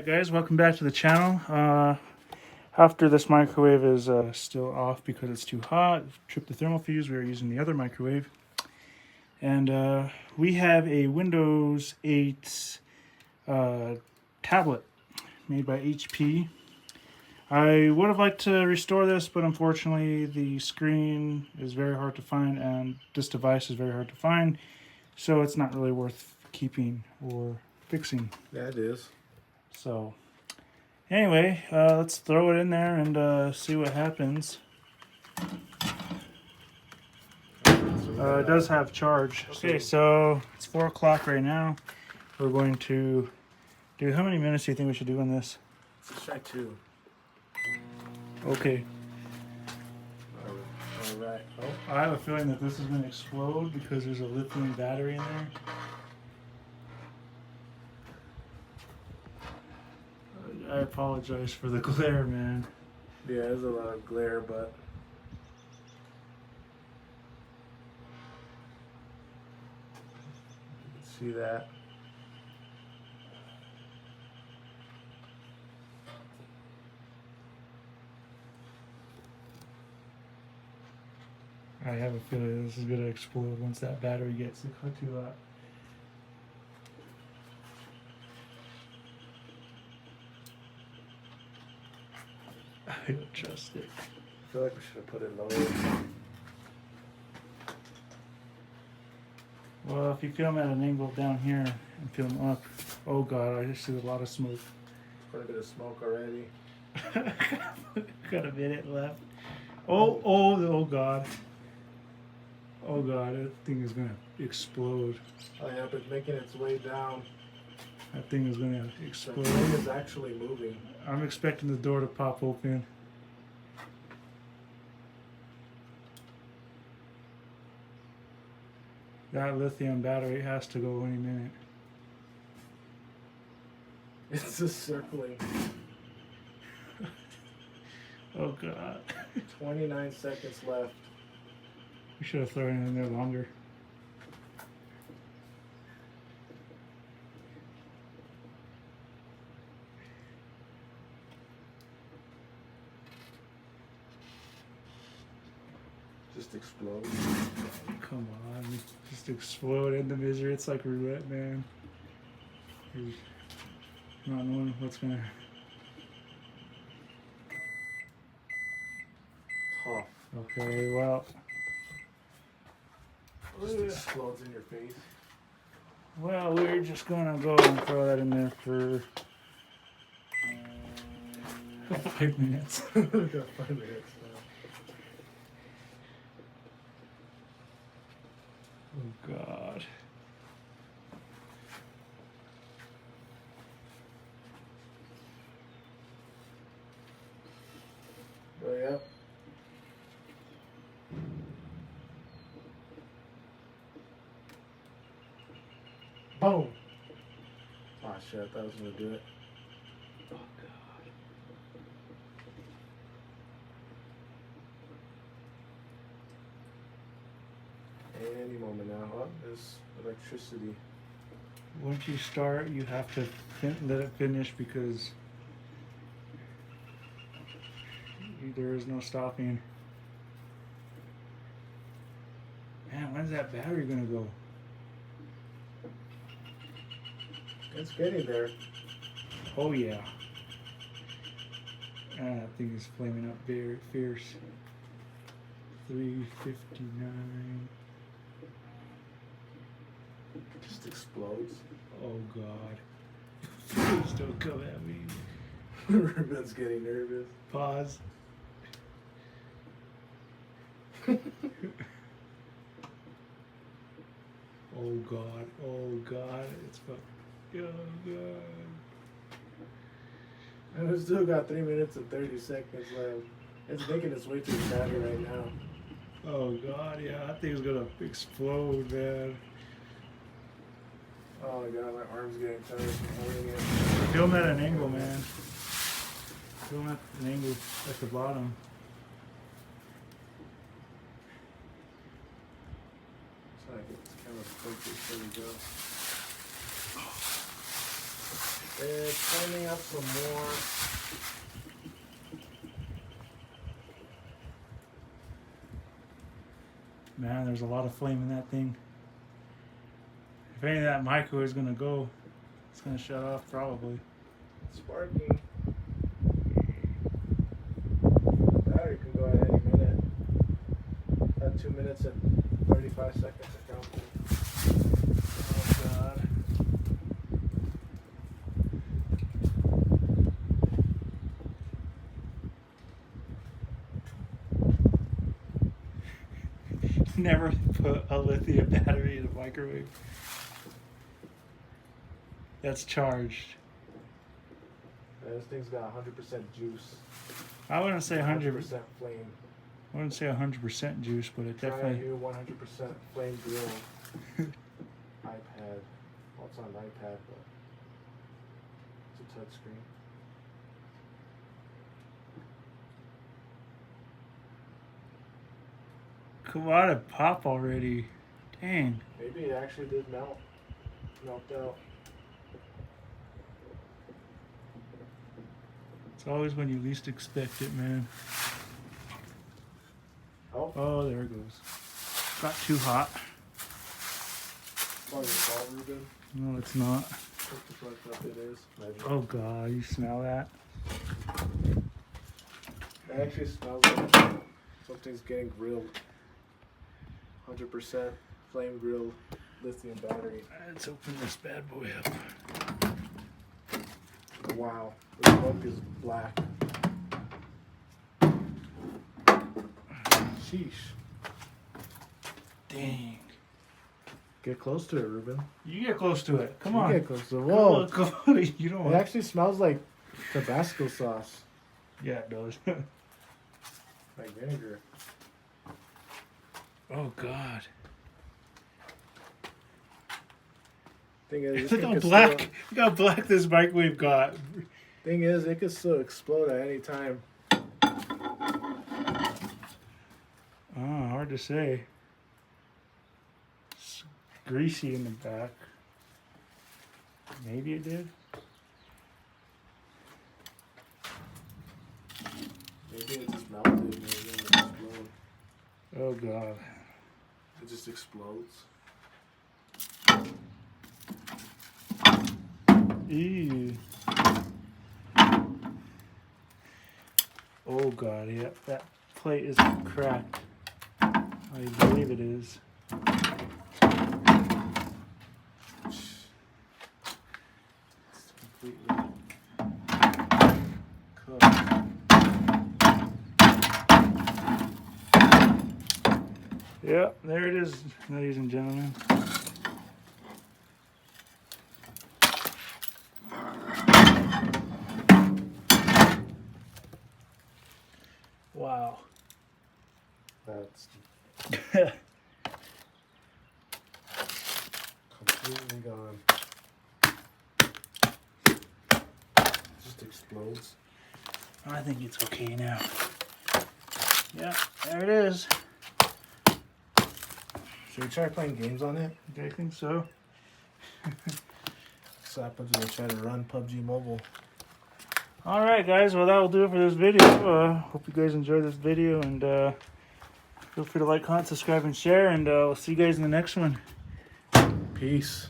Alright guys, welcome back to the channel. After this microwave is still off because it's too hot, tripped the thermal fuse, we are using the other microwave. And we have a Windows 8 tablet made by HP. I would have liked to restore this, but unfortunately the screen is very hard to find and this device is very hard to find, so it's not really worth keeping or fixing. Yeah, it is. So anyway, let's throw it in there and see what happens. It does have charge. Okay, so it's 4 o'clock right now. We're going to do, how many minutes do you think we should do on this? Let's try 2. Okay. Alright. Oh, I have a feeling that this is going to explode because there's a lithium battery in there. I apologize for the glare, man. yeah, there's a lot of glare, but see that. I have a feeling this is going to explode once that battery gets too hot. I don't trust it. I feel like we should have put it lower. Well, if you film at an angle down here and film up, oh god, I just see a lot of smoke. Quite a bit of smoke already. Got a minute left. Oh god. Oh god, that thing is gonna explode. Oh yeah, but making its way down. That thing is gonna The explode. thing is actually moving. I'm expecting the door to pop open. That lithium battery has to go any minute. It's just circling. Oh god. 29 seconds left. We should have thrown it in there longer. Just explode. Come on, just explode in the misery. It's like roulette, man. You're not knowing what's gonna. Tough. Okay, well. Just explodes in your face. Well, we're just gonna go and throw that in there for 5 minutes. We got 5 minutes now. Oh god. Oh yeah. Boom! Oh shit, I thought I was gonna do it. Oh god. Any moment now. Oh, there's electricity. Once you start, you have to let it finish because there is no stopping. Man, when's that battery gonna go? It's getting there. Oh yeah. That thing is flaming up very fierce. 359. Just explodes. Oh god. Please don't come at me. Ruben's getting nervous. Pause. Oh god. Oh god. It's fucking. Oh god. And we still got 3 minutes and 30 seconds left. It's making its way to the battery right now. Oh god, yeah, that thing's gonna explode, man. Oh my god, my arm's getting tired from holding it. Film at an angle, man. Film at an angle at the bottom. Trying to get this camera focused. There we go. It's flaming up some more. Man, there's a lot of flame in that thing. If any of that microwave is gonna go, it's gonna shut off probably. Sparking. Battery can go at any minute. At 2 minutes and 35 seconds to count. Oh God. Never put a lithium battery in a microwave. That's charged. Yeah, this thing's got 100% juice. I wouldn't say 100%. flame. I wouldn't say 100% juice, but it Try a definitely. new 100% flame grill. iPad. Well, it's on an iPad, but it's a touchscreen. Come on and pop already. Dang. Maybe it actually did melt. Melted out. It's always when you least expect it, man. Oh, Oh, there it goes. Got too hot. probably fall, Ruben. No, it's not. What the fuck up it is. Maybe. Oh God, you smell that? It actually smells like something's getting grilled. 100% flame grilled lithium battery. Let's open this bad boy up. Wow, the smoke is black. Sheesh. Dang. Get close to it, Ruben. You get close to it. Come You on. get close to it. Whoa. Come on. You don't It want. actually smells like Tabasco sauce. Yeah, it does. Like vinegar. Oh God. Thing is, Look how black. Look how black this microwave got. Thing is, it could still explode at any time. Oh, hard to say. It's greasy in the back. Maybe it did. Maybe it just melted and it didn't explode. Oh God. It just explodes. Ew. Oh God, yeah, that plate is cracked. I believe it is. It's completely cooked. Yeah, there it is, ladies and gentlemen. Wow. That's completely gone. Just explodes. I think it's okay now. Yeah, there it is. Should we try playing games on it? I think so. So happens when we try to run PUBG Mobile. Alright guys, well that will do it for this video. Hope you guys enjoyed this video, and feel free to like, comment, subscribe, and share, and we'll see you guys in the next one. Peace.